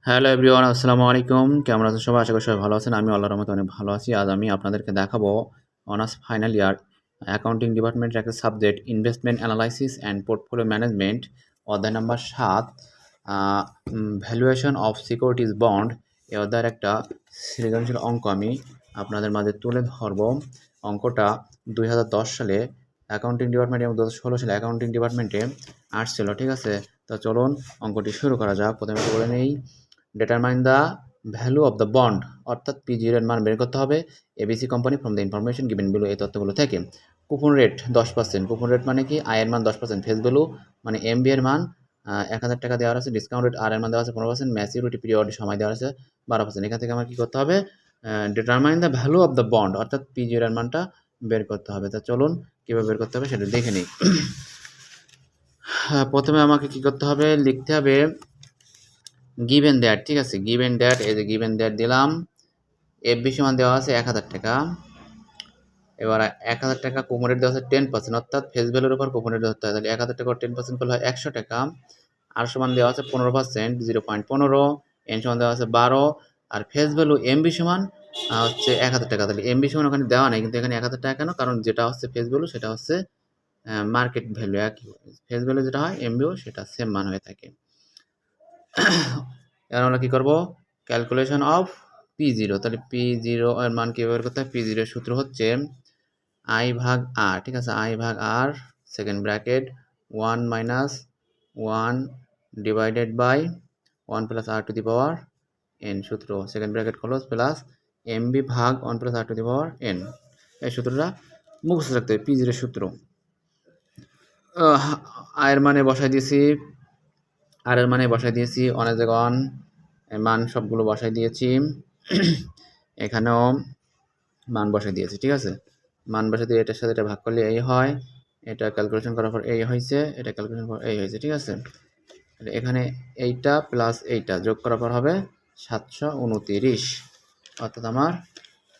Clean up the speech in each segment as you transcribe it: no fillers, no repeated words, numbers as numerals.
Hello everyone, আসসালামু আলাইকুম। কেমন আছেন সবাই? আশা করি সবাই ভালো আছেন। আমি আল্লাহর রহমতে অনেক ভালো আছি। আজ আমি আপনাদেরকে দেখাবো অনার্স ফাইনাল ইয়ার অ্যাকাউন্টিং ডিপার্টমেন্টের একটা subject investment analysis and portfolio management, অধ্যায় number ৭, valuation of securities bond. এই অধ্যায়ের একটা সৃজনশীল অঙ্ক আমি আপনাদের মাঝে তুলে ধরবো। অঙ্কটা 2010 সালে অ্যাকাউন্টিং ডিপার্টমেন্ট এবং 2016 সালে অ্যাকাউন্টিং ডিপার্টমেন্টে আসছিল, ঠিক আছে? তো চলুন অঙ্কটি শুরু করা যাক। প্রথমে বলে নেই, determine the value of the bond, অর্থাৎ P0 এর মান বের করতে হবে ABC company from the information given below, এই তথ্যগুলো থেকে। Coupon rate 10%। কুপন রেট মানে কি? আয়ের মান 10%। ফেস ভ্যালু মানে এমবি এর মান 1000 টাকা দেওয়া আছে। ডিসকাউন্ট রেট আর এর মান দেওয়া আছে 15%। ম্যাচিউরিটি পিরিয়ড সময় দেওয়া আছে 12%। এখান থেকে আমার কি করতে হবে? Determine the value of the bond, অর্থাৎ P0 এর মানটা বের করতে হবে। তা চলুন কীভাবে বের করতে হবে সেটা দেখে নিই। প্রথমে আমাকে কি করতে হবে? লিখতে হবে গিভেন দ্যাট, ঠিক আছে? গিভেন দ্যাট, এই যে গিভেন দ্যাট দিলাম। এফবি সমান দেওয়া আছে 1000 টাকা। এবার 1000 টাকা কুপন রেট দেওয়া আছে 10%, অর্থাৎ ফেস ভ্যালুর উপর কুপন রেট ধরতে হয়। তাহলে 1000 টাকা 10% করলে হয় 100 টাকা। আর সমান দেওয়া আছে 15%, 0.15। এন সমান দেওয়া আছে 12। আর ফেস ভ্যালু এমবি সমান হচ্ছে 1000 টাকা। তাহলে এমবি সমান ওখানে দেওয়া নেই, কিন্তু এখানে 1000 টাকা কেন? কারণ যেটা হচ্ছে ফেস ভ্যালু সেটা হচ্ছে মার্কেট ভ্যালু। একই ফেস ভ্যালু যেটা হয় এমবিও সেটা সেম মান হয়ে থাকে। এবার আমরা কী করবো? Calculation of P0। তাহলে P0 এর মান কীভাবে বের করতে হয়? P0 এর সূত্র হচ্ছে I ভাগ R, ঠিক আছে? I ভাগ R second bracket 1 minus 1 divided by 1 plus R to the power N, সূত্র second bracket close, plus MB ভাগ 1 plus R to the power N। এই সূত্রটা মুখস্থ রাখতে হবে, P0 এর সূত্র। আয়ের মানে বসাই দিয়েছি, আর এর মানে বসাই দিয়েছি, অনেক জায়গায় অন মান সবগুলো বসাই দিয়েছি। এখানেও মান বসাই দিয়েছি, ঠিক আছে? মান বসাই দিয়ে এটার সাথে এটা ভাগ করলে এই হয়, এটা ক্যালকুলেশন করার পর এই হয়েছে, এটা ক্যালকুলেশন করার এই হয়েছে, ঠিক আছে? এখানে এইটা প্লাস এইটা যোগ করার পর হবে 729, অর্থাৎ আমার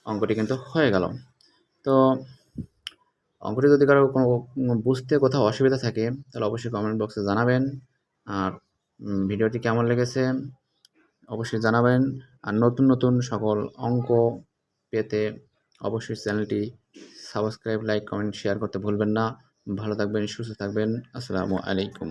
অঙ্কটি কিন্তু হয়ে গেল। তো অঙ্কটি যদি কারো কোনো বুঝতে কোথাও অসুবিধা থাকে তাহলে অবশ্যই কমেন্ট বক্সে জানাবেন। আর ভিডিওটি কেমন লেগেছে অবশ্যই জানাবেন। আর নতুন নতুন সকল অঙ্ক পেতে অবশ্যই চ্যানেলটি সাবস্ক্রাইব, লাইক, কমেন্ট, শেয়ার করতে ভুলবেন না। ভালো থাকবেন, সুস্থ থাকবেন। আসসালামু আলাইকুম।